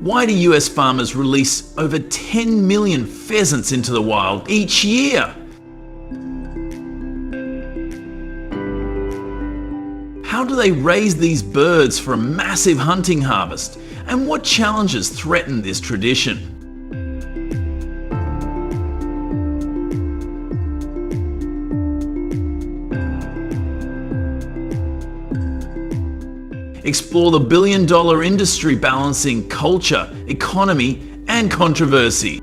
Why do US farmers release over 10 million pheasants into the wild each year? How do they raise these birds for a massive hunting harvest? And what challenges threaten this tradition? Explore the billion-dollar industry balancing culture, economy, and controversy.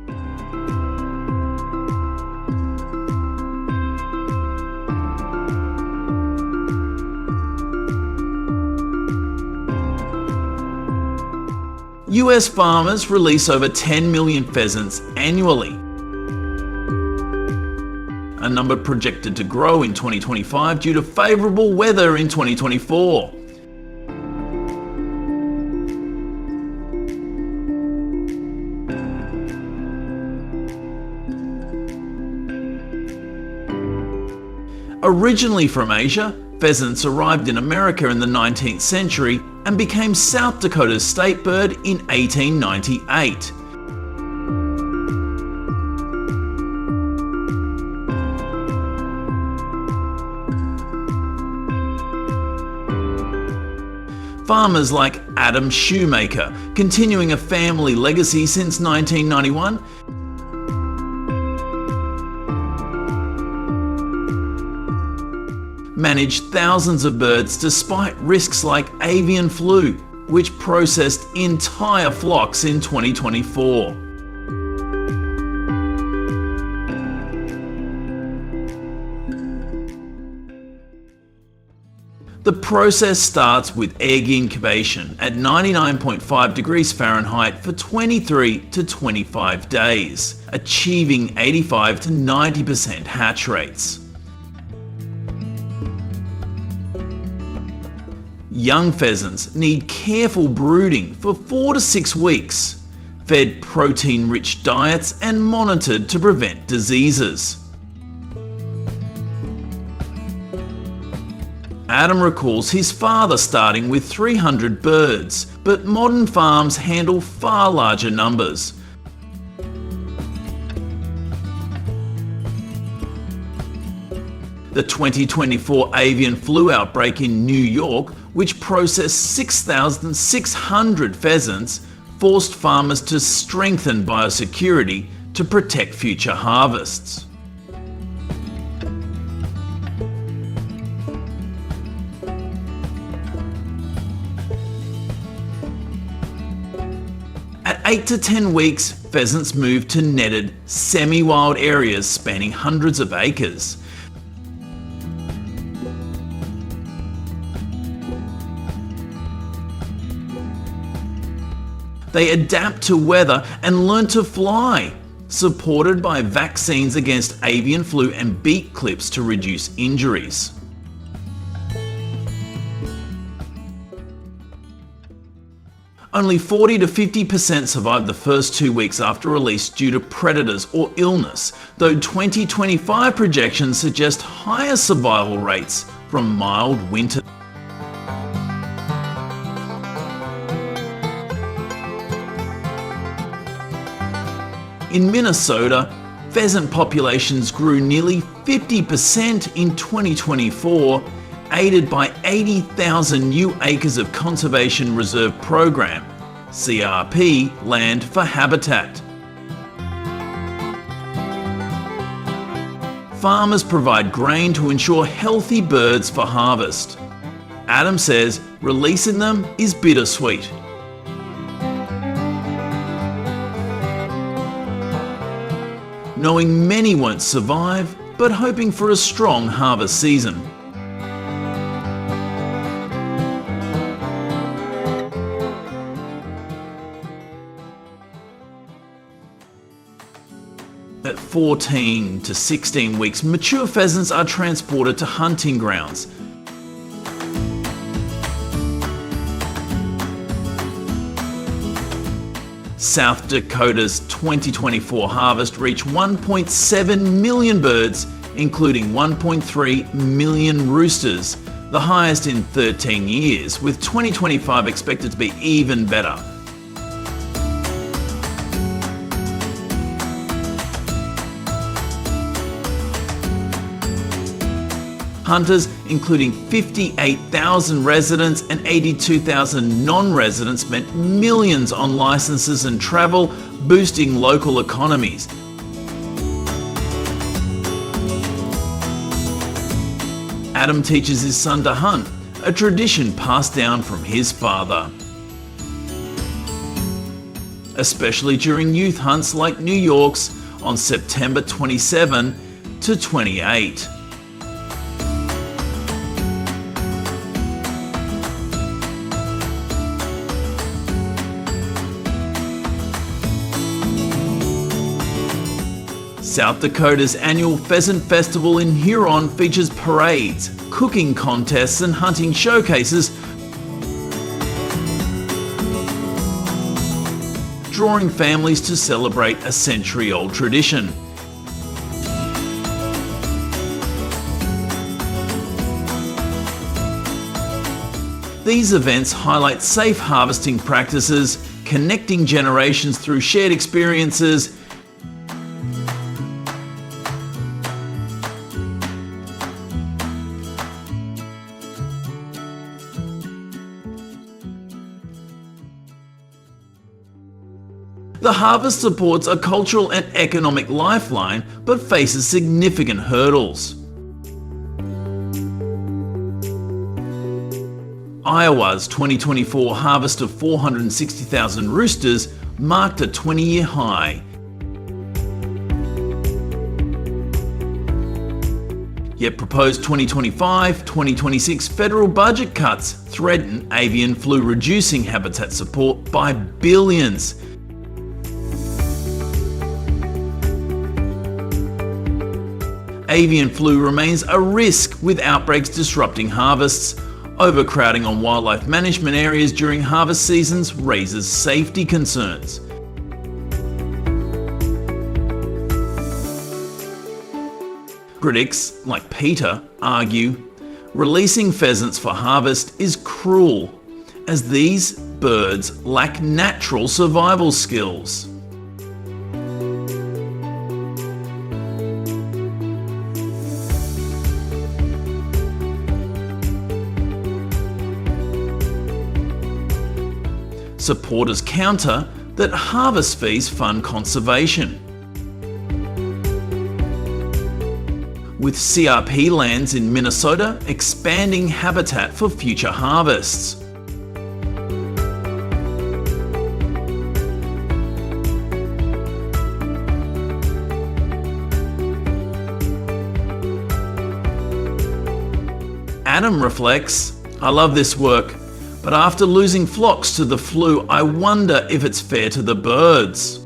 US farmers release over 10 million pheasants annually, a number projected to grow in 2025 due to favourable weather in 2024. Originally from Asia, pheasants arrived in America in the 19th century and became South Dakota's state bird in 1898. Farmers like Adam Shoemaker, continuing a family legacy since 1991, managed thousands of birds despite risks like avian flu, which processed entire flocks in 2024. The process starts with egg incubation at 99.5 degrees Fahrenheit for 23 to 25 days, achieving 85 to 90% hatch rates. Young pheasants need careful brooding for 4 to 6 weeks, fed protein-rich diets and monitored to prevent diseases. Adam recalls his father starting with 300 birds, but modern farms handle far larger numbers. The 2024 avian flu outbreak in New York, which processed 6,600 pheasants, forced farmers to strengthen biosecurity to protect future harvests. At 8 to 10 weeks, pheasants moved to netted, semi-wild areas spanning hundreds of acres. They adapt to weather and learn to fly, supported by vaccines against avian flu and beak clips to reduce injuries. Only 40 to 50% survive the first 2 weeks after release due to predators or illness, though 2025 projections suggest higher survival rates from mild winter. In Minnesota, pheasant populations grew nearly 50% in 2024, aided by 80,000 new acres of Conservation Reserve Program, CRP, land for habitat. Farmers provide grain to ensure healthy birds for harvest. Adam says releasing them is bittersweet. Knowing many won't survive, but hoping for a strong harvest season. At 14 to 16 weeks, mature pheasants are transported to hunting grounds. South Dakota's 2024 harvest reached 1.7 million birds, including 1.3 million roosters, the highest in 13 years, with 2025 expected to be even better. Hunters, including 58,000 residents and 82,000 non-residents, spent millions on licenses and travel, boosting local economies. Adam teaches his son to hunt, a tradition passed down from his father. Especially during youth hunts like New York's on September 27 to 28. South Dakota's annual Pheasant Festival in Huron features parades, cooking contests and hunting showcases, drawing families to celebrate a century-old tradition. These events highlight safe harvesting practices, connecting generations through shared experiences, The harvest supports a cultural and economic lifeline, but faces significant hurdles. Iowa's 2024 harvest of 460,000 roosters marked a 20-year high. Yet proposed 2025-2026 federal budget cuts threaten avian flu, reducing habitat support by billions. Avian flu remains a risk, with outbreaks disrupting harvests. Overcrowding on wildlife management areas during harvest seasons raises safety concerns. Critics, like Peter, argue releasing pheasants for harvest is cruel, as these birds lack natural survival skills. Supporters counter that harvest fees fund conservation. With CRP lands in Minnesota expanding habitat for future harvests. Adam reflects, "I love this work, but after losing flocks to the flu, I wonder if it's fair to the birds."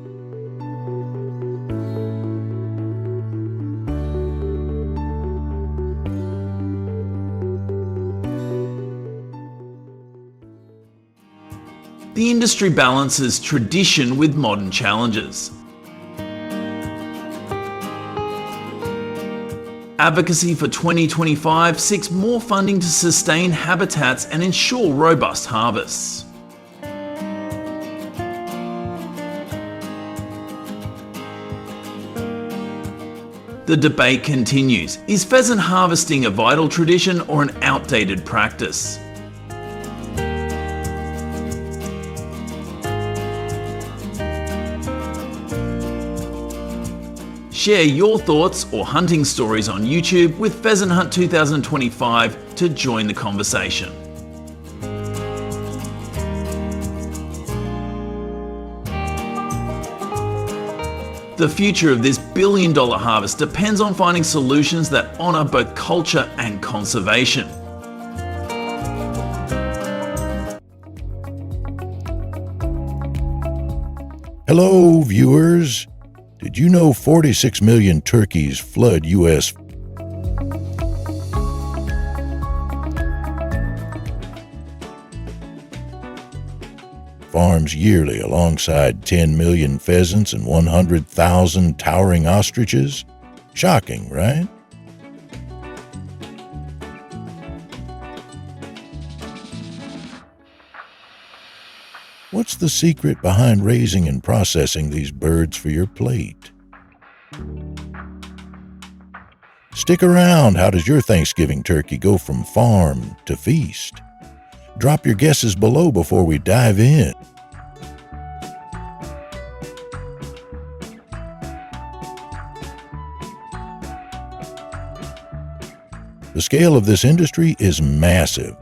The industry balances tradition with modern challenges. Advocacy for 2025 seeks more funding to sustain habitats and ensure robust harvests. The debate continues. Is pheasant harvesting a vital tradition or an outdated practice? Share your thoughts or hunting stories on YouTube with Pheasant Hunt 2025 to join the conversation. The future of this billion-dollar harvest depends on finding solutions that honour both culture and conservation. Hello, viewers. Did you know 46 million turkeys flood U.S. farms yearly alongside 10 million pheasants and 100,000 towering ostriches? Shocking, right? What's the secret behind raising and processing these birds for your plate? Stick around. How does your Thanksgiving turkey go from farm to feast? Drop your guesses below before we dive in. The scale of this industry is massive.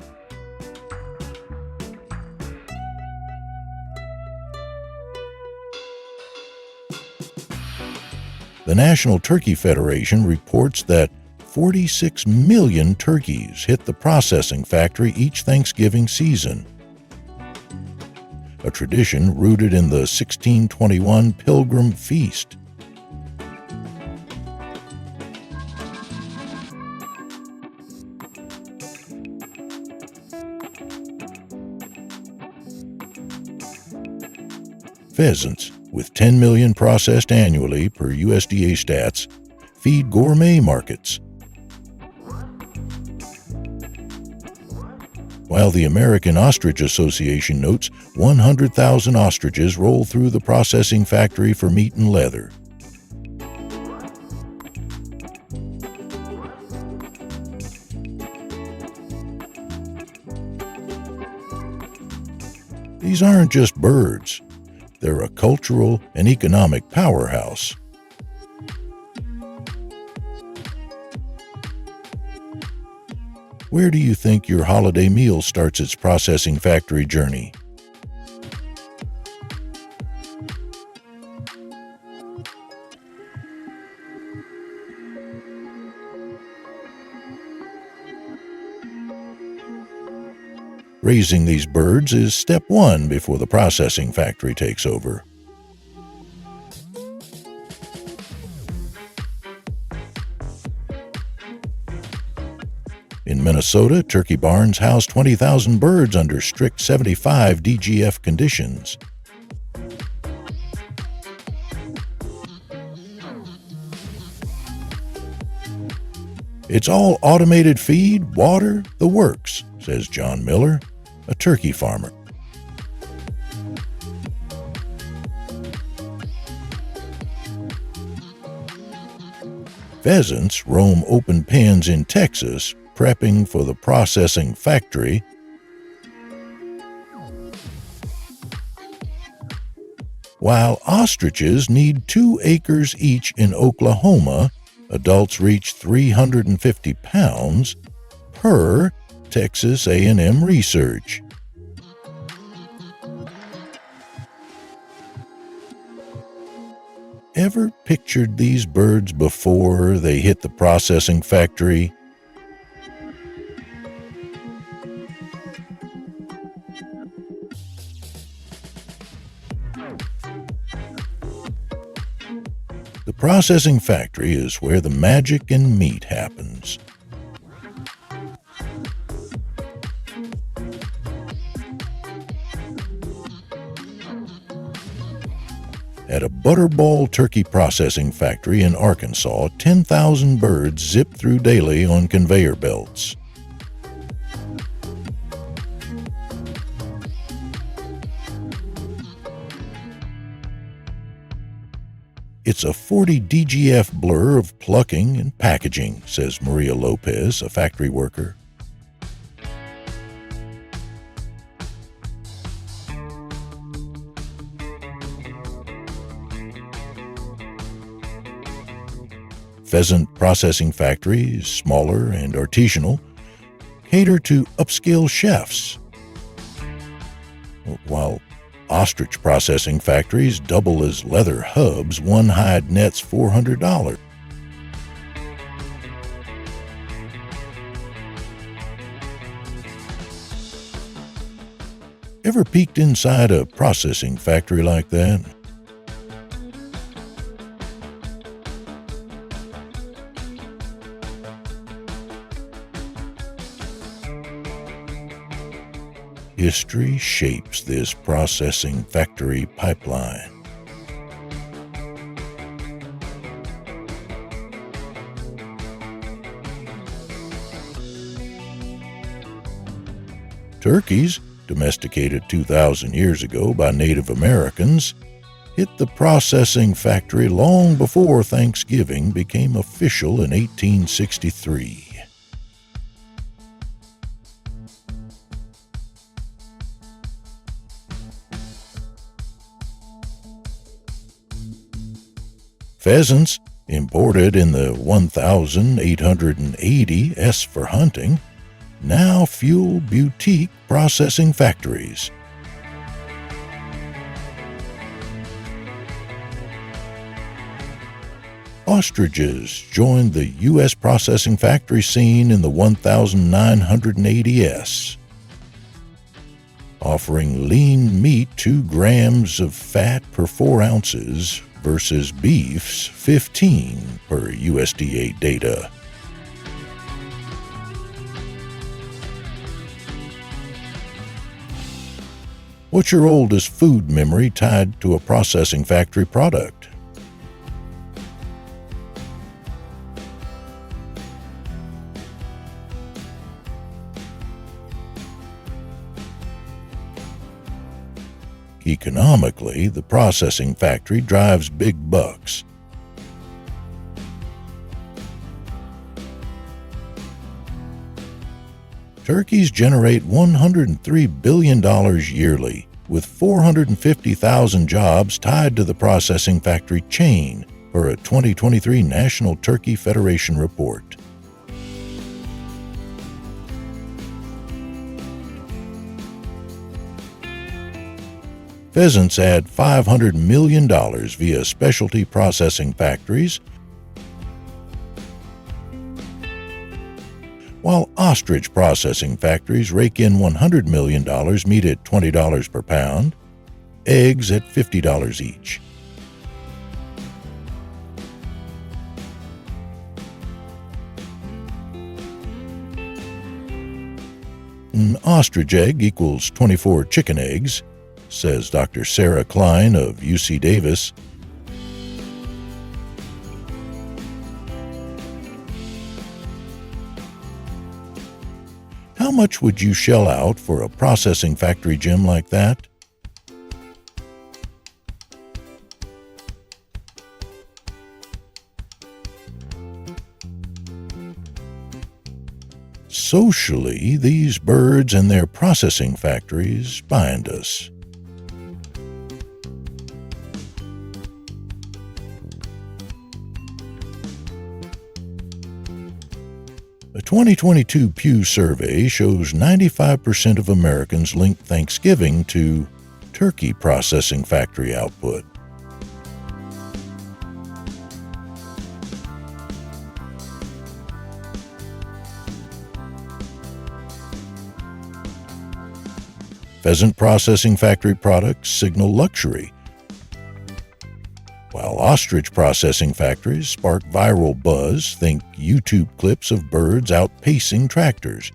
The National Turkey Federation reports that 46 million turkeys hit the processing factory each Thanksgiving season, a tradition rooted in the 1621 Pilgrim Feast. Pheasants, with 10 million processed annually per USDA stats, feed gourmet markets. While the American Ostrich Association notes 100,000 ostriches roll through the processing factory for meat and leather. These aren't just birds. They're a cultural and economic powerhouse. Where do you think your holiday meal starts its processing factory journey? Raising these birds is step one before the processing factory takes over. In Minnesota, turkey barns house 20,000 birds under strict 75 DGF conditions. It's all automated feed, water, the works, says John Miller, a turkey farmer. Pheasants roam open pens in Texas, prepping for the processing factory. While ostriches need 2 acres each in Oklahoma, adults reach 350 pounds per Texas A&M research. Ever pictured these birds before they hit the processing factory? The processing factory is where the magic in meat happens. At a Butterball turkey processing factory in Arkansas, 10,000 birds zip through daily on conveyor belts. It's a 40 DGF blur of plucking and packaging, says Maria Lopez, a factory worker. Pheasant processing factories, smaller and artisanal, cater to upscale chefs, while ostrich processing factories double as leather hubs. One hide nets $400. Ever peeked inside a processing factory like that? History shapes this processing factory pipeline. Turkeys, domesticated 2,000 years ago by Native Americans, hit the processing factory long before Thanksgiving became official in 1863. Pheasants, imported in the 1880 S for hunting, now fuel boutique processing factories. Ostriches joined the U.S. processing factory scene in the 1980 S, offering lean meat 2 grams of fat per 4 ounces versus beef's 15 per USDA data. What's your oldest food memory tied to a processing factory product? Economically, the processing factory drives big bucks. Turkeys generate $103 billion yearly, with 450,000 jobs tied to the processing factory chain, per a 2023 National Turkey Federation report. Pheasants add $500 million via specialty processing factories, while ostrich processing factories rake in $100 million, meat at $20 per pound, eggs at $50 each. An ostrich egg equals 24 chicken eggs, says Dr. Sarah Klein of UC Davis. How much would you shell out for a processing factory gym like that? Socially, these birds and their processing factories bind us. A 2022 Pew survey shows 95% of Americans link Thanksgiving to turkey processing factory output. Pheasant processing factory products signal luxury, while ostrich processing factories spark viral buzz. Think YouTube clips of birds outpacing tractors.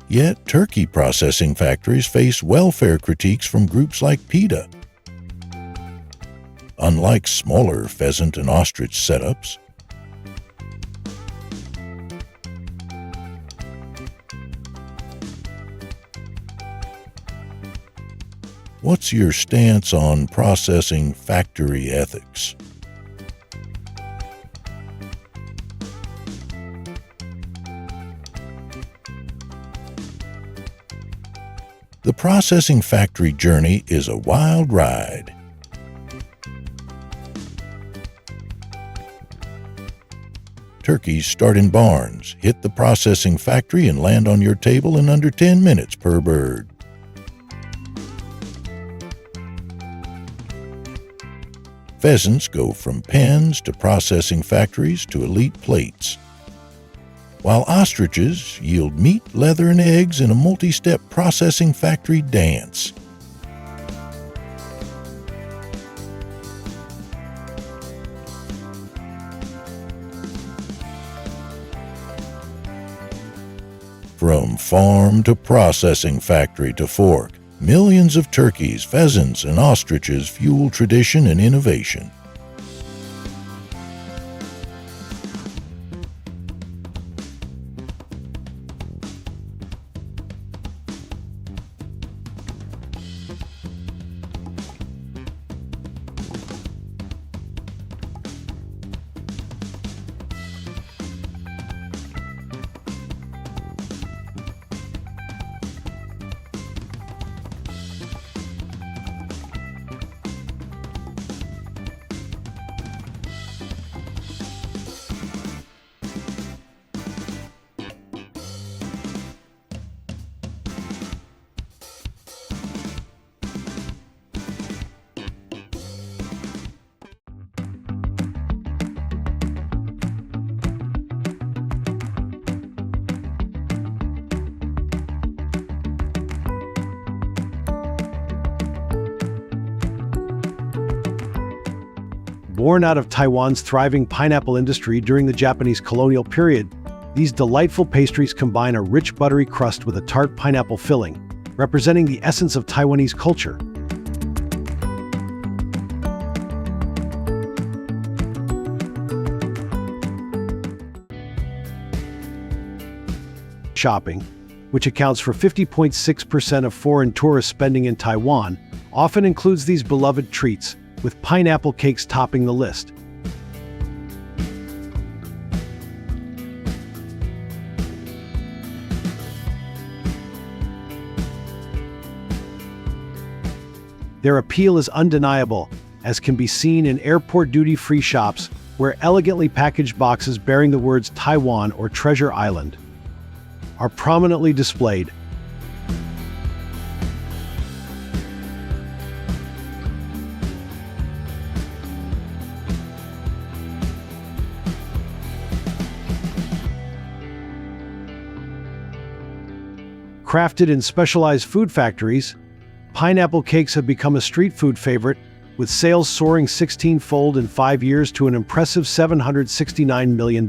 Yet turkey processing factories face welfare critiques from groups like PETA. Unlike smaller pheasant and ostrich setups, what's your stance on processing factory ethics? The processing factory journey is a wild ride. Turkeys start in barns, hit the processing factory, and land on your table in under 10 minutes per bird. Pheasants go from pens to processing factories to elite plates, while ostriches yield meat, leather, and eggs in a multi-step processing factory dance. From farm to processing factory to fork, millions of turkeys, pheasants, and ostriches fuel tradition and innovation. Born out of Taiwan's thriving pineapple industry during the Japanese colonial period, these delightful pastries combine a rich buttery crust with a tart pineapple filling, representing the essence of Taiwanese culture. Shopping, which accounts for 50.6% of foreign tourist spending in Taiwan, often includes these beloved treats, with pineapple cakes topping the list. Their appeal is undeniable, as can be seen in airport duty-free shops, where elegantly packaged boxes bearing the words Taiwan or Treasure Island are prominently displayed. Crafted in specialized food factories, pineapple cakes have become a street food favorite, with sales soaring 16-fold in 5 years to an impressive $769 million.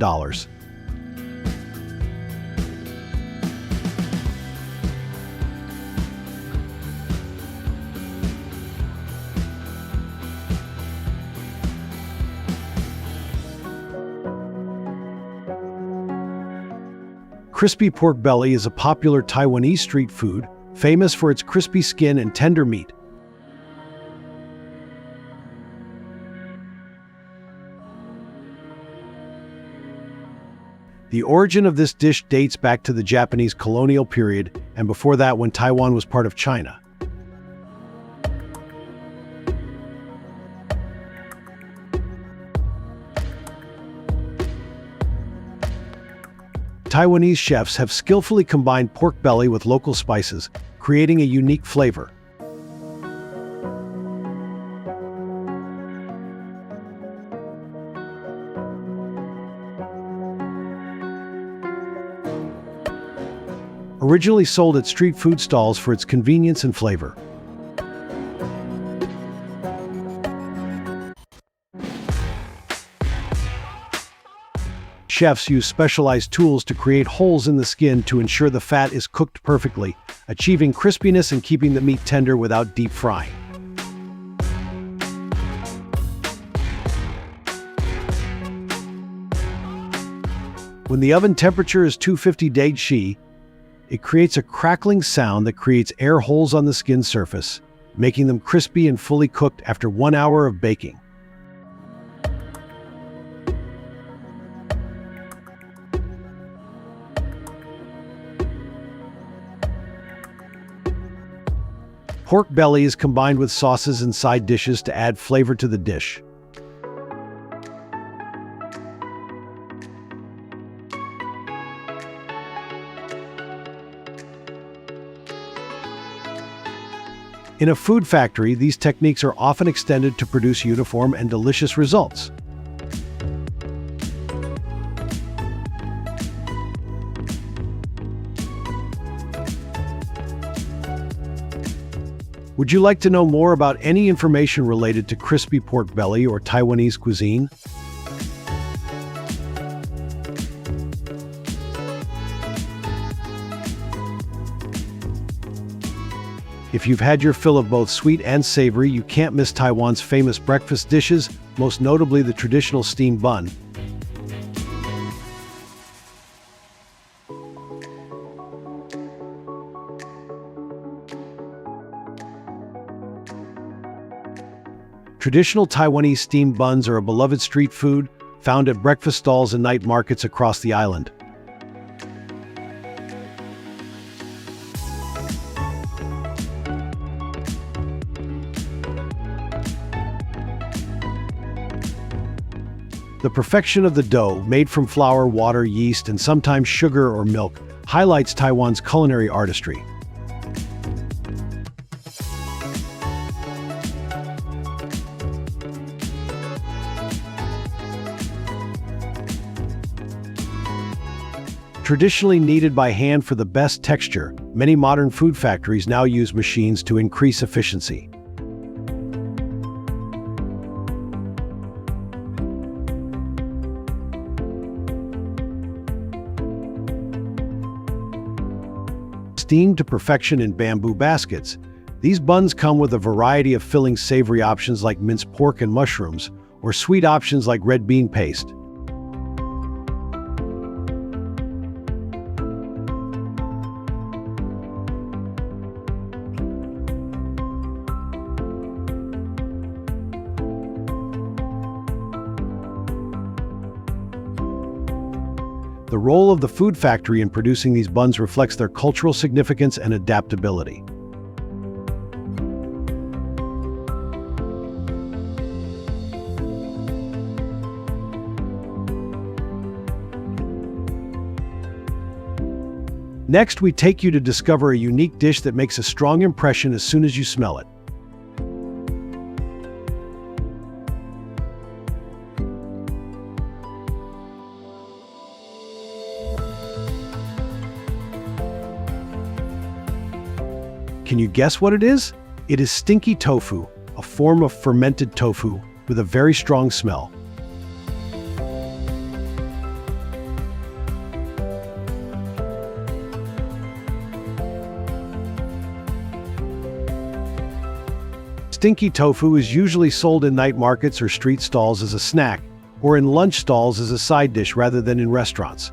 Crispy pork belly is a popular Taiwanese street food, famous for its crispy skin and tender meat. The origin of this dish dates back to the Japanese colonial period, and before that when Taiwan was part of China. Taiwanese chefs have skillfully combined pork belly with local spices, creating a unique flavor. Originally sold at street food stalls for its convenience and flavor. Chefs use specialized tools to create holes in the skin to ensure the fat is cooked perfectly, achieving crispiness and keeping the meat tender without deep frying. When the oven temperature is 250°C, it creates a crackling sound that creates air holes on the skin surface, making them crispy and fully cooked after 1 hour of baking. Pork belly is combined with sauces and side dishes to add flavor to the dish. In a food factory, these techniques are often extended to produce uniform and delicious results. Would you like to know more about any information related to crispy pork belly or Taiwanese cuisine? If you've had your fill of both sweet and savory, you can't miss Taiwan's famous breakfast dishes, most notably the traditional steamed bun. Traditional Taiwanese steamed buns are a beloved street food, found at breakfast stalls and night markets across the island. The perfection of the dough, made from flour, water, yeast, and sometimes sugar or milk, highlights Taiwan's culinary artistry. Traditionally kneaded by hand for the best texture, many modern food factories now use machines to increase efficiency. steamed to perfection in bamboo baskets. These buns come with a variety of filling savory options like minced pork and mushrooms, or sweet options like red bean paste. The role of the food factory in producing these buns reflects their cultural significance and adaptability. Next, we take you to discover a unique dish that makes a strong impression as soon as you smell it. Can you guess what it is? It is stinky tofu, a form of fermented tofu with a very strong smell. Stinky tofu is usually sold in night markets or street stalls as a snack, or in lunch stalls as a side dish rather than in restaurants.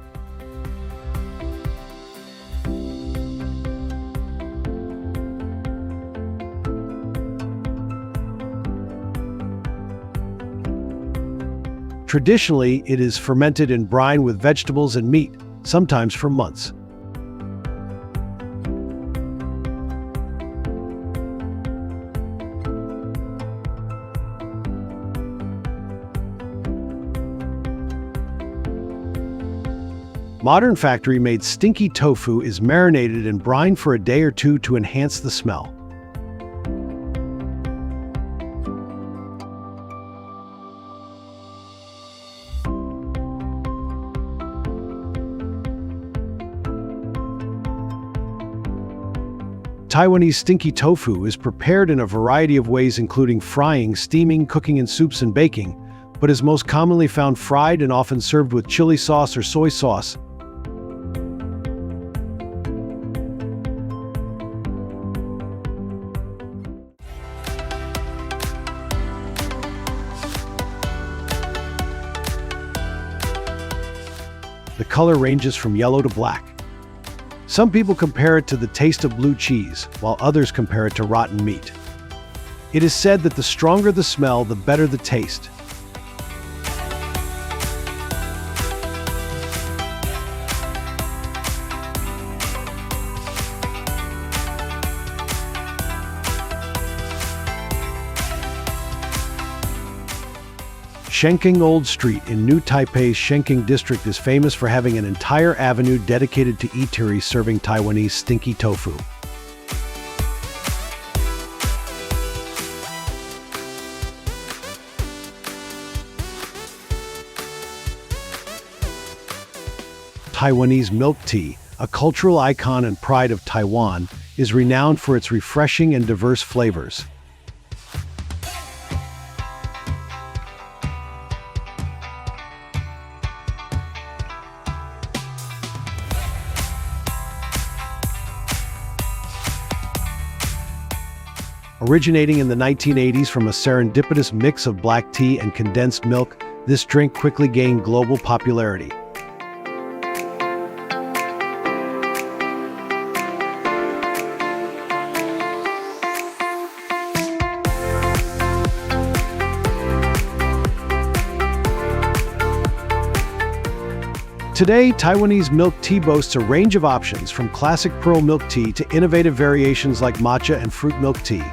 Traditionally, it is fermented in brine with vegetables and meat, sometimes for months. Modern factory-made stinky tofu is marinated in brine for a day or two to enhance the smell. Taiwanese stinky tofu is prepared in a variety of ways, including frying, steaming, cooking in soups, and baking, but is most commonly found fried and often served with chili sauce or soy sauce. The color ranges from yellow to black. Some people compare it to the taste of blue cheese, while others compare it to rotten meat. It is said that the stronger the smell, the better the taste. Shenking Old Street in New Taipei's Shenking District is famous for having an entire avenue dedicated to eateries serving Taiwanese stinky tofu. Taiwanese milk tea, a cultural icon and pride of Taiwan, is renowned for its refreshing and diverse flavors. Originating in the 1980s from a serendipitous mix of black tea and condensed milk, this drink quickly gained global popularity. Today, Taiwanese milk tea boasts a range of options, from classic pearl milk tea to innovative variations like matcha and fruit milk tea.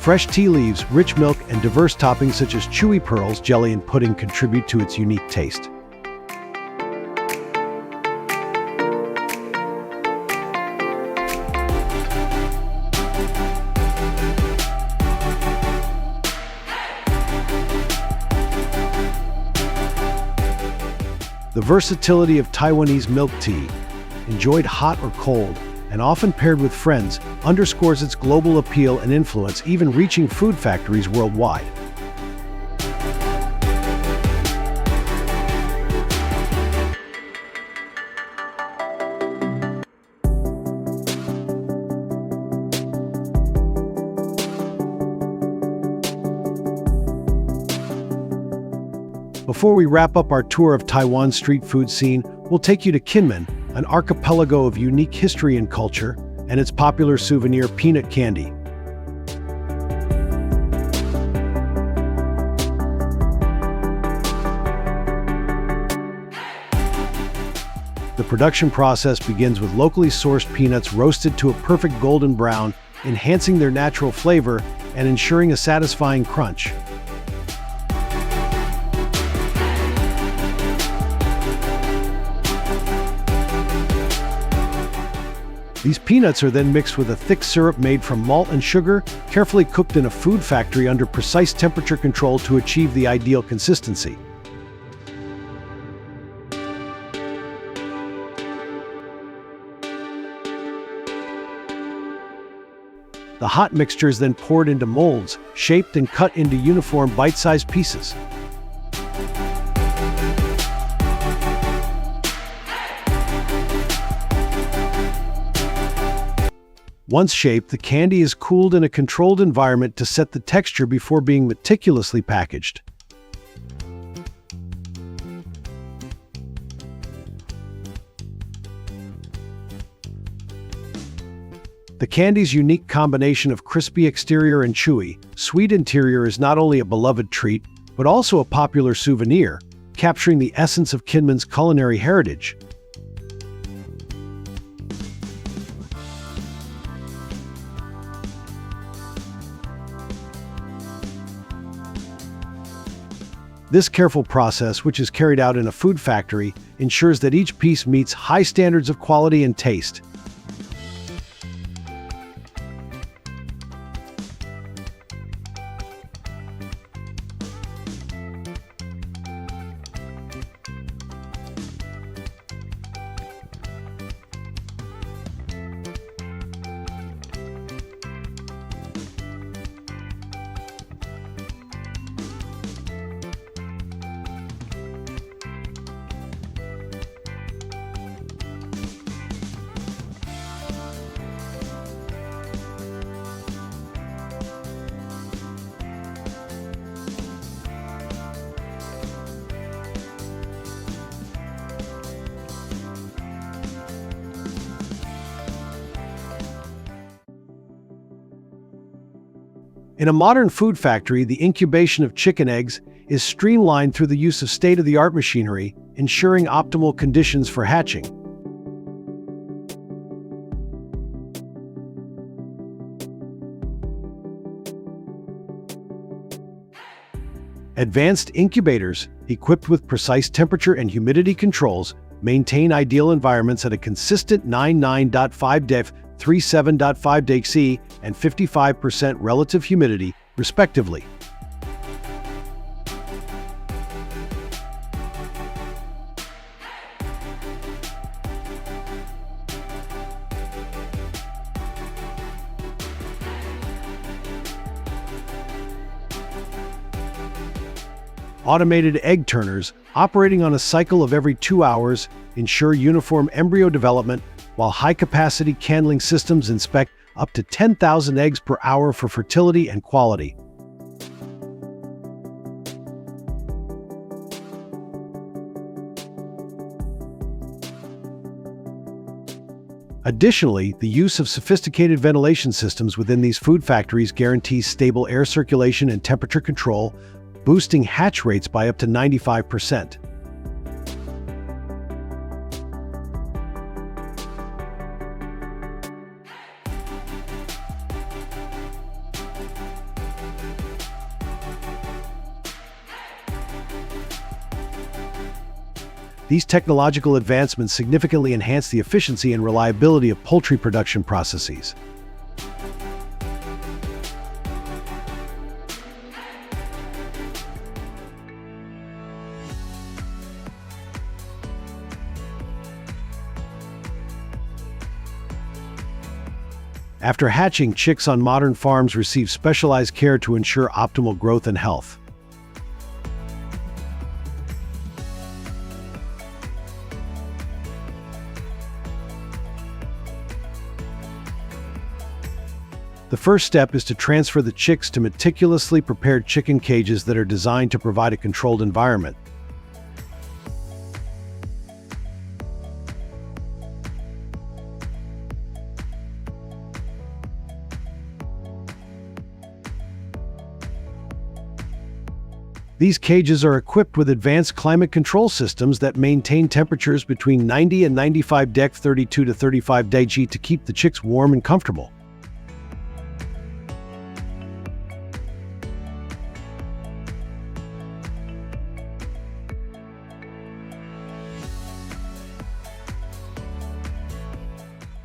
Fresh tea leaves, rich milk, and diverse toppings such as chewy pearls, jelly, and pudding contribute to its unique taste. The versatility of Taiwanese milk tea, enjoyed hot or cold, and often paired with friends, underscores its global appeal and influence, even reaching food factories worldwide. Before we wrap up our tour of Taiwan's street food scene, we'll take you to Kinmen, an archipelago of unique history and culture, and its popular souvenir peanut candy. The production process begins with locally sourced peanuts roasted to a perfect golden brown, enhancing their natural flavor and ensuring a satisfying crunch. These peanuts are then mixed with a thick syrup made from malt and sugar, carefully cooked in a food factory under precise temperature control to achieve the ideal consistency. The hot mixture is then poured into molds, shaped and cut into uniform bite-sized pieces. Once shaped, the candy is cooled in a controlled environment to set the texture before being meticulously packaged. The candy's unique combination of crispy exterior and chewy, sweet interior is not only a beloved treat, but also a popular souvenir, capturing the essence of Kinmen's culinary heritage. This careful process, which is carried out in a food factory, ensures that each piece meets high standards of quality and taste. In a modern food factory, the incubation of chicken eggs is streamlined through the use of state-of-the-art machinery, ensuring optimal conditions for hatching. Advanced incubators, equipped with precise temperature and humidity controls, maintain ideal environments at a consistent 99.5 deg, 37.5 deg C, and 55% relative humidity, respectively. Automated egg turners, operating on a cycle of every 2 hours, ensure uniform embryo development, while high-capacity candling systems inspect up to 10,000 eggs per hour for fertility and quality. Additionally, the use of sophisticated ventilation systems within these food factories guarantees stable air circulation and temperature control, boosting hatch rates by up to 95%. These technological advancements significantly enhance the efficiency and reliability of poultry production processes. After hatching, chicks on modern farms receive specialized care to ensure optimal growth and health. The first step is to transfer the chicks to meticulously prepared chicken cages that are designed to provide a controlled environment. These cages are equipped with advanced climate control systems that maintain temperatures between 90 and 95 deg 32 to 35 deg to keep the chicks warm and comfortable.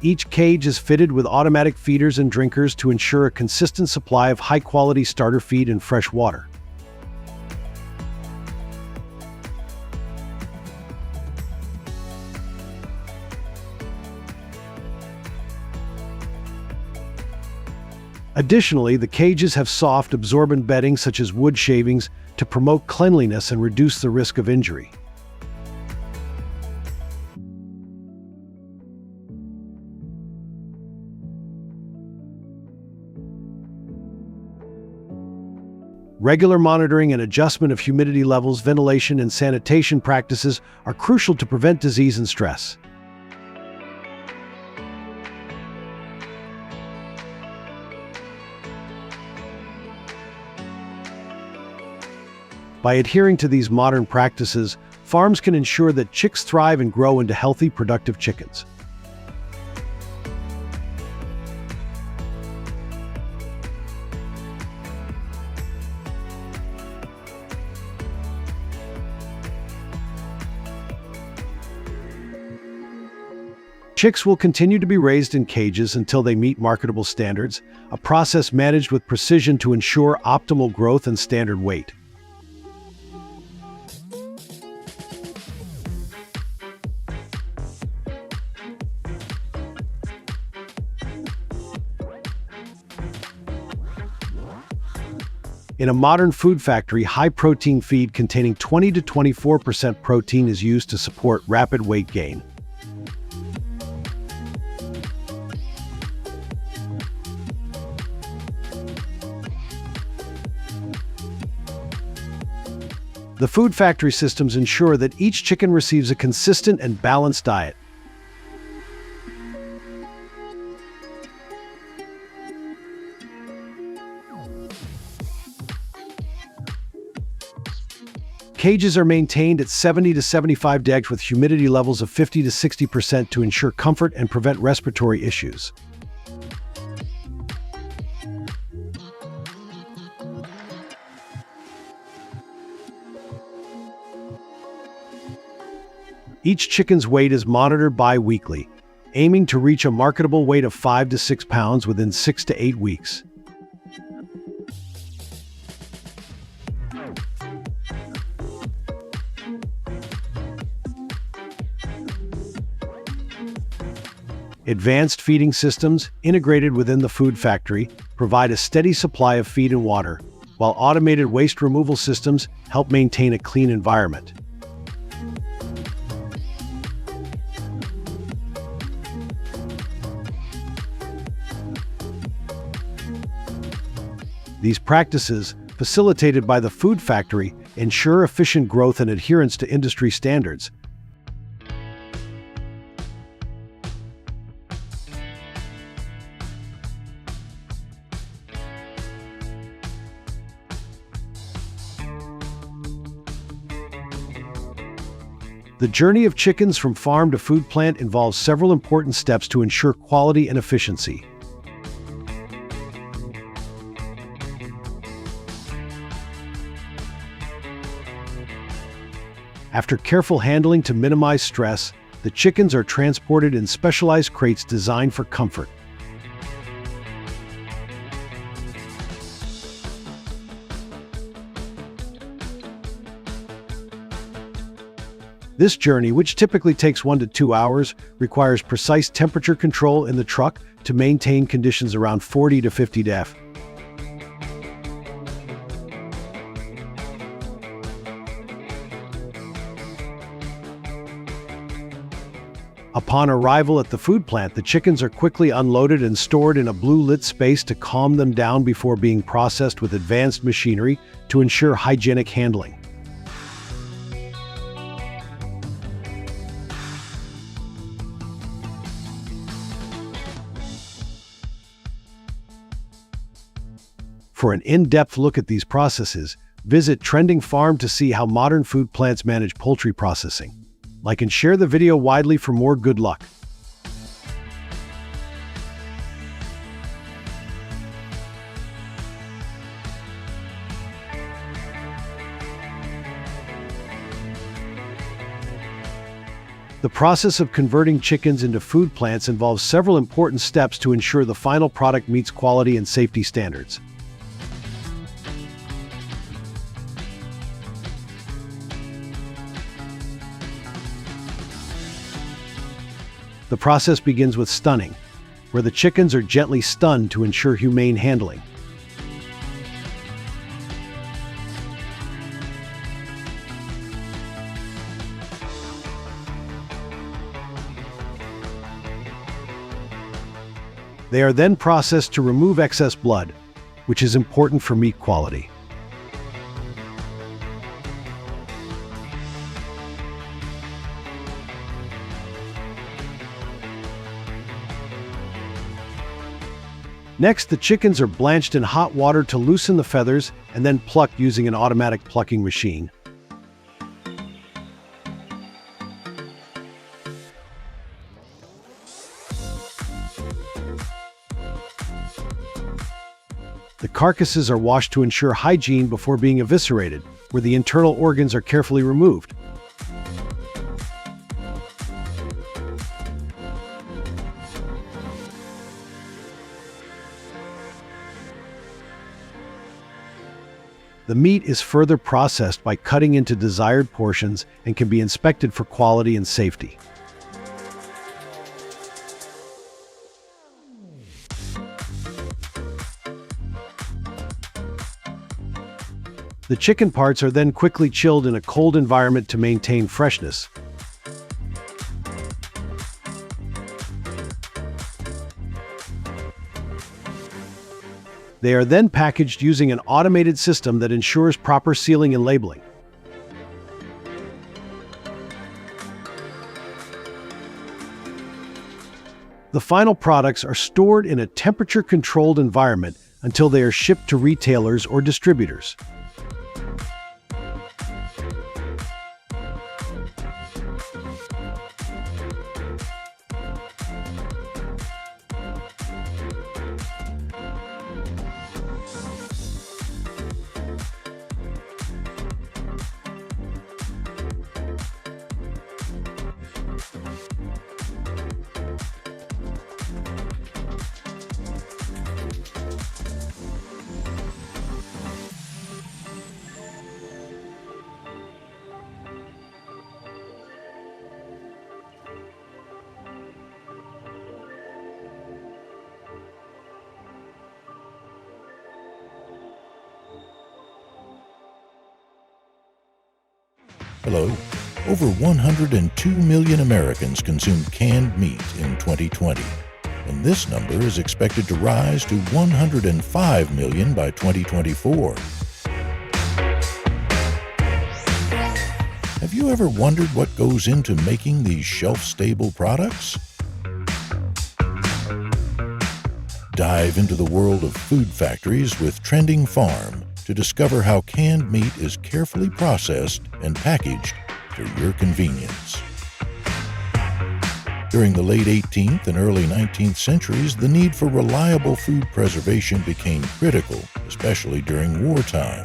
Each cage is fitted with automatic feeders and drinkers to ensure a consistent supply of high-quality starter feed and fresh water. Additionally, the cages have soft, absorbent bedding such as wood shavings to promote cleanliness and reduce the risk of injury. Regular monitoring and adjustment of humidity levels, ventilation, and sanitation practices are crucial to prevent disease and stress. By adhering to these modern practices, farms can ensure that chicks thrive and grow into healthy, productive chickens. Chicks will continue to be raised in cages until they meet marketable standards, a process managed with precision to ensure optimal growth and standard weight. In a modern food factory, high-protein feed containing 20 to 24% protein is used to support rapid weight gain. The food factory systems ensure that each chicken receives a consistent and balanced diet. Cages are maintained at 70 to 75 deg with humidity levels of 50 to 60% to ensure comfort and prevent respiratory issues. Each chicken's weight is monitored bi-weekly, aiming to reach a marketable weight of 5 to 6 pounds within 6 to 8 weeks. Advanced feeding systems, integrated within the food factory, provide a steady supply of feed and water, while automated waste removal systems help maintain a clean environment. These practices, facilitated by the food factory, ensure efficient growth and adherence to industry standards. The journey of chickens from farm to food plant involves several important steps to ensure quality and efficiency. After careful handling to minimize stress, the chickens are transported in specialized crates designed for comfort. This journey, which typically takes 1 to 2 hours, requires precise temperature control in the truck to maintain conditions around 40 to 50 degrees. Upon arrival at the food plant, the chickens are quickly unloaded and stored in a blue-lit space to calm them down before being processed with advanced machinery to ensure hygienic handling. For an in-depth look at these processes, visit Trending Farm to see how modern food plants manage poultry processing. Like and share the video widely for more good luck. The process of converting chickens into food plants involves several important steps to ensure the final product meets quality and safety standards. The process begins with stunning, where the chickens are gently stunned to ensure humane handling. They are then processed to remove excess blood, which is important for meat quality. Next, the chickens are blanched in hot water to loosen the feathers and then plucked using an automatic plucking machine. The carcasses are washed to ensure hygiene before being eviscerated, where the internal organs are carefully removed. The meat is further processed by cutting into desired portions and can be inspected for quality and safety. The chicken parts are then quickly chilled in a cold environment to maintain freshness. They are then packaged using an automated system that ensures proper sealing and labeling. The final products are stored in a temperature-controlled environment until they are shipped to retailers or distributors. Hello. Over 102 million Americans consumed canned meat in 2020, and this number is expected to rise to 105 million by 2024. Have you ever wondered what goes into making these shelf-stable products? Dive into the world of food factories with Trending Farm to discover how canned meat is carefully processed and packaged for your convenience. During the late 18th and early 19th centuries, the need for reliable food preservation became critical, especially during wartime.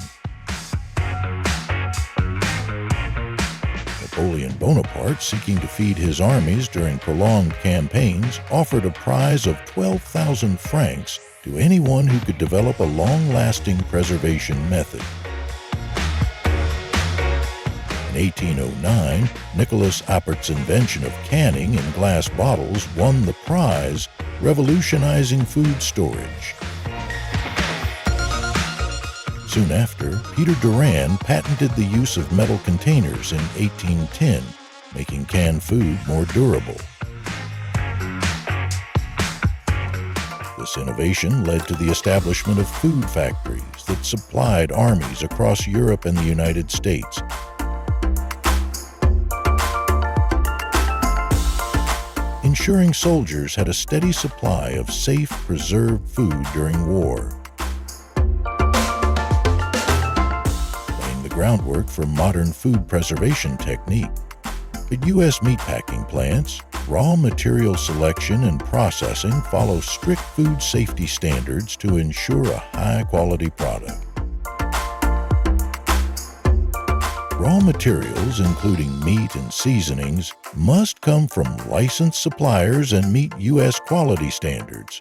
Napoleon Bonaparte, seeking to feed his armies during prolonged campaigns, offered a prize of 12,000 francs to anyone who could develop a long-lasting preservation method. In 1809, Nicholas Appert's invention of canning in glass bottles won the prize, revolutionizing food storage. Soon after, Peter Duran patented the use of metal containers in 1810, making canned food more durable. This innovation led to the establishment of food factories that supplied armies across Europe and the United States. Ensuring soldiers had a steady supply of safe, preserved food during war. Laying the groundwork for modern food preservation technique. At U.S. meatpacking plants, raw material selection and processing follow strict food safety standards to ensure a high-quality product. Raw materials, including meat and seasonings, must come from licensed suppliers and meet U.S. quality standards.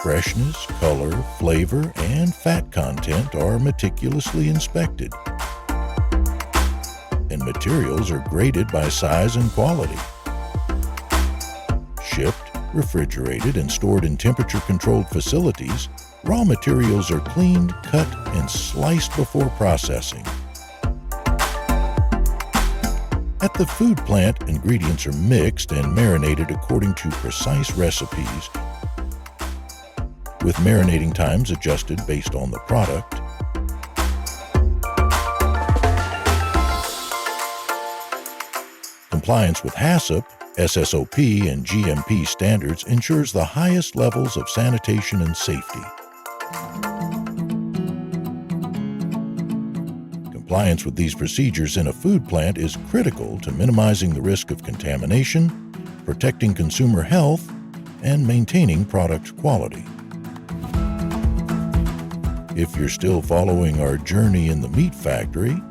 Freshness, color, flavor, and fat content are meticulously inspected, and materials are graded by size and quality. Shipped, refrigerated, and stored in temperature-controlled facilities, raw materials are cleaned, cut, and sliced before processing. At the food plant, ingredients are mixed and marinated according to precise recipes, with marinating times adjusted based on the product. Compliance with HACCP, SSOP, and GMP standards ensures the highest levels of sanitation and safety. Compliance with these procedures in a food plant is critical to minimizing the risk of contamination, protecting consumer health, and maintaining product quality. If you're still following our journey in the meat factory,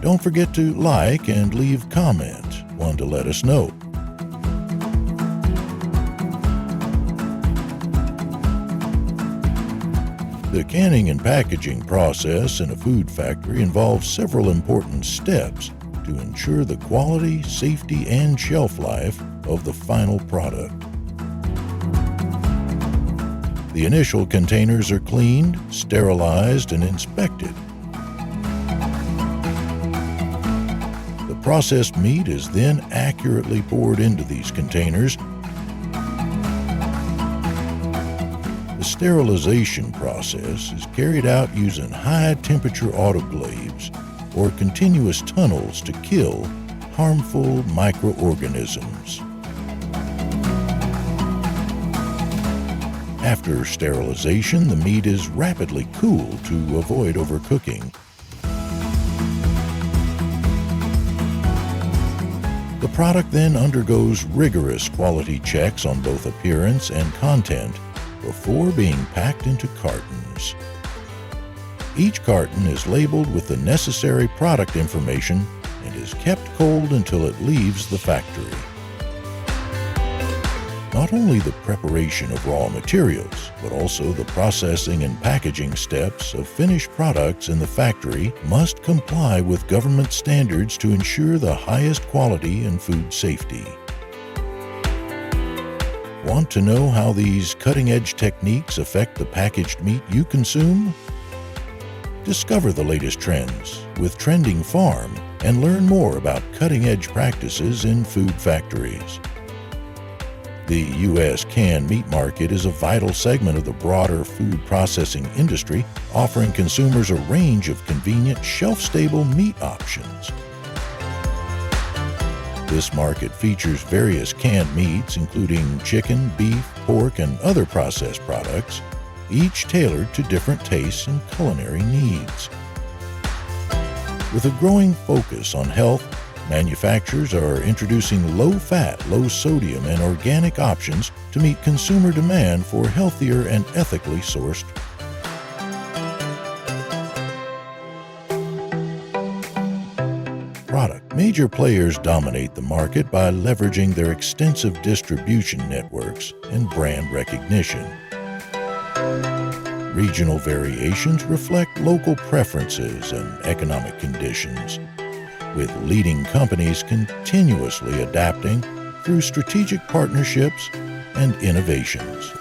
don't forget to like and leave comment, one to let us know. The canning and packaging process in a food factory involves several important steps to ensure the quality, safety, and shelf life of the final product. The initial containers are cleaned, sterilized, and inspected. The processed meat is then accurately poured into these containers. The sterilization process is carried out using high-temperature autoclaves or continuous tunnels to kill harmful microorganisms. After sterilization, the meat is rapidly cooled to avoid overcooking. The product then undergoes rigorous quality checks on both appearance and content before being packed into cartons. Each carton is labeled with the necessary product information and is kept cold until it leaves the factory. Not only the preparation of raw materials, but also the processing and packaging steps of finished products in the factory must comply with government standards to ensure the highest quality and food safety. Want to know how these cutting-edge techniques affect the packaged meat you consume? Discover the latest trends with Trending Farm and learn more about cutting-edge practices in food factories. The U.S. canned meat market is a vital segment of the broader food processing industry, offering consumers a range of convenient, shelf-stable meat options. This market features various canned meats, including chicken, beef, pork, and other processed products, each tailored to different tastes and culinary needs. With a growing focus on health, manufacturers are introducing low-fat, low-sodium, and organic options to meet consumer demand for healthier and ethically sourced product. Major players dominate the market by leveraging their extensive distribution networks and brand recognition. Regional variations reflect local preferences and economic conditions, with leading companies continuously adapting through strategic partnerships and innovations.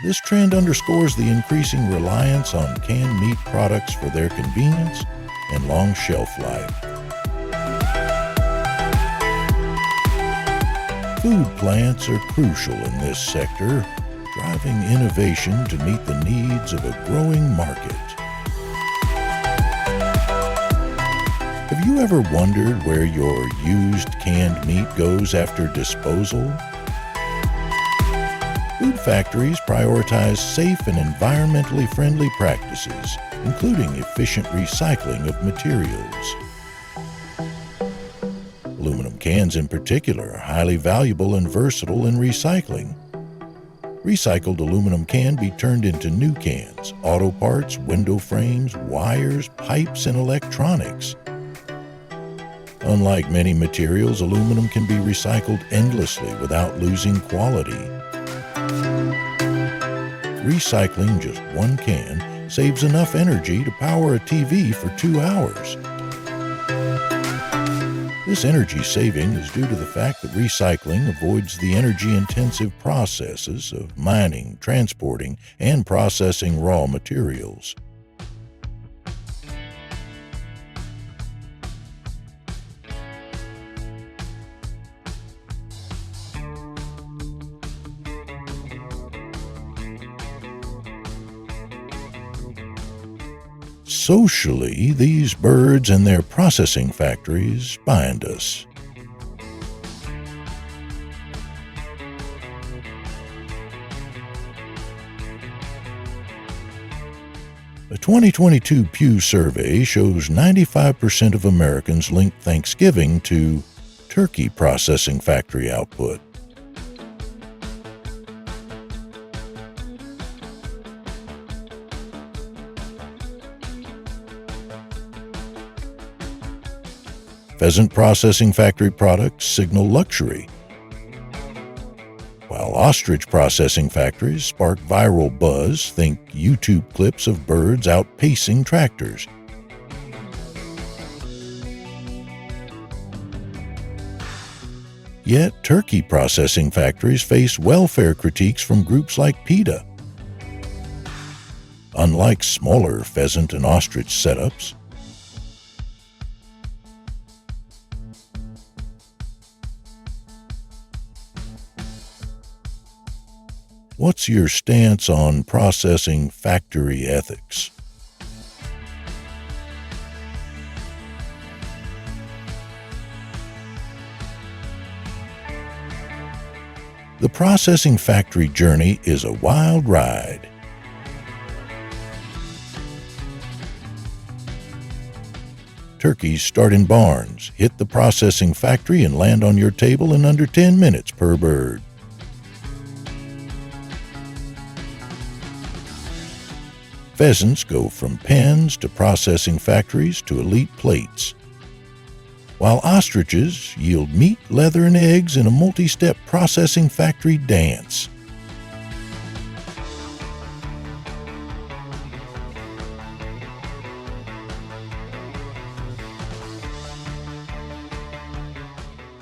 This trend underscores the increasing reliance on canned meat products for their convenience and long shelf life. Food plants are crucial in this sector, driving innovation to meet the needs of a growing market. Have you ever wondered where your used canned meat goes after disposal? Food factories prioritize safe and environmentally friendly practices, including efficient recycling of materials. Aluminum cans in particular are highly valuable and versatile in recycling. Recycled aluminum can be turned into new cans, auto parts, window frames, wires, pipes, and electronics. Unlike many materials, aluminum can be recycled endlessly without losing quality. Recycling just one can saves enough energy to power a TV for 2 hours. This energy saving is due to the fact that recycling avoids the energy-intensive processes of mining, transporting, and processing raw materials. Socially, these birds and their processing factories bind us. A 2022 Pew survey shows 95% of Americans link Thanksgiving to turkey processing factory output. Pheasant processing factory products signal luxury, while ostrich processing factories spark viral buzz, think YouTube clips of birds outpacing tractors. Yet, turkey processing factories face welfare critiques from groups like PETA. Unlike smaller pheasant and ostrich setups, what's your stance on processing factory ethics? The processing factory journey is a wild ride. Turkeys start in barns, hit the processing factory, and land on your table in under 10 minutes per bird. Pheasants go from pens to processing factories to elite plates, while ostriches yield meat, leather, and eggs in a multi-step processing factory dance.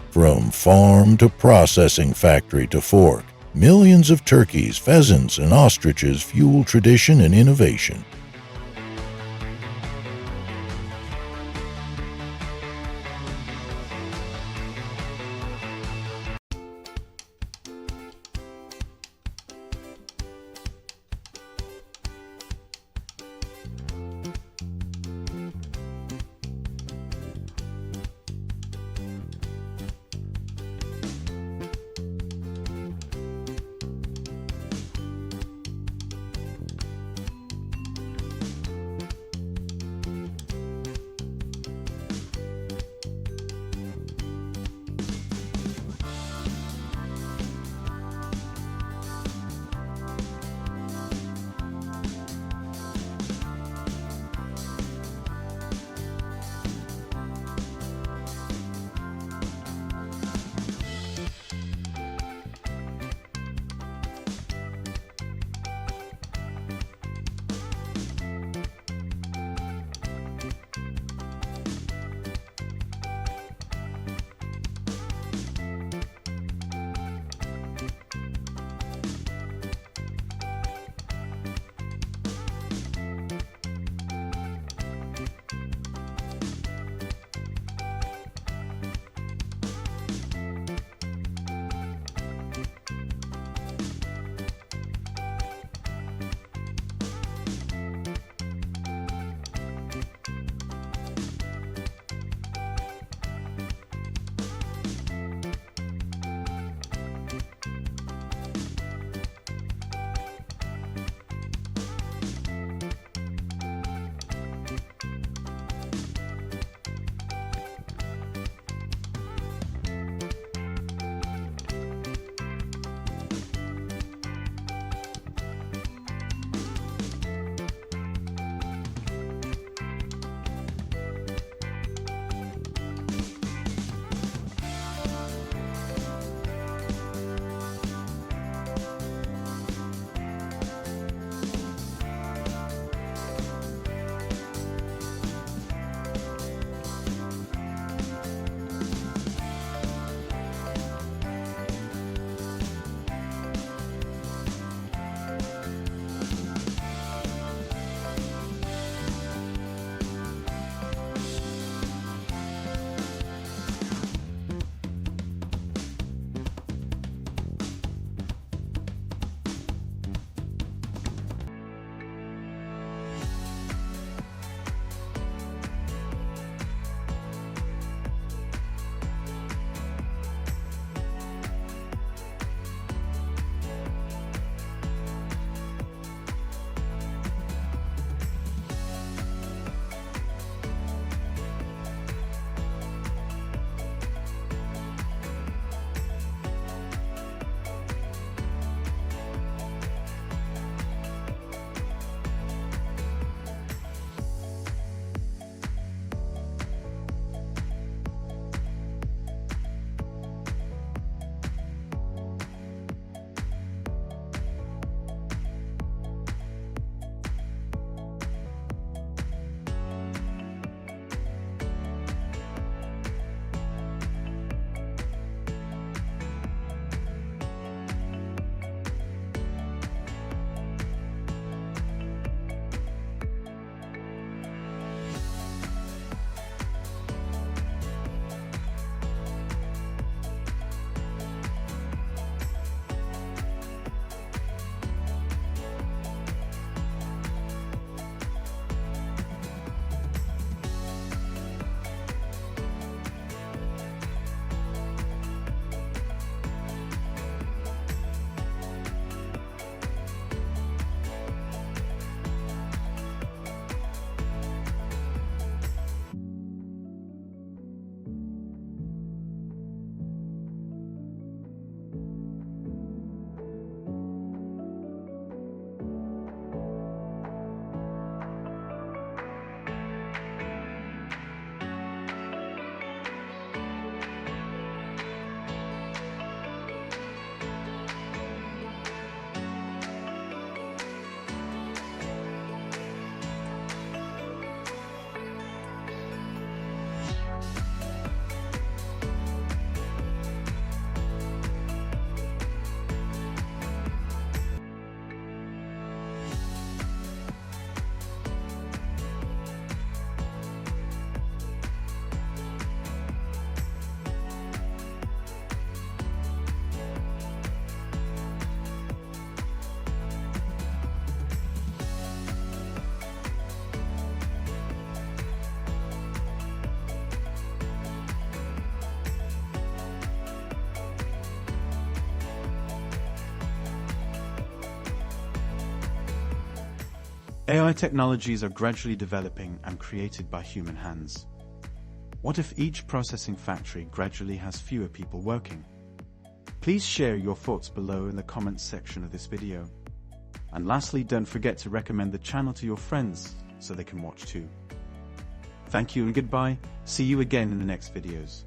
From farm to processing factory to fork, millions of turkeys, pheasants, and ostriches fuel tradition and innovation. AI technologies are gradually developing and created by human hands. What if each processing factory gradually has fewer people working? Please share your thoughts below in the comments section of this video. And lastly, don't forget to recommend the channel to your friends so they can watch too. Thank you and goodbye. See you again in the next videos.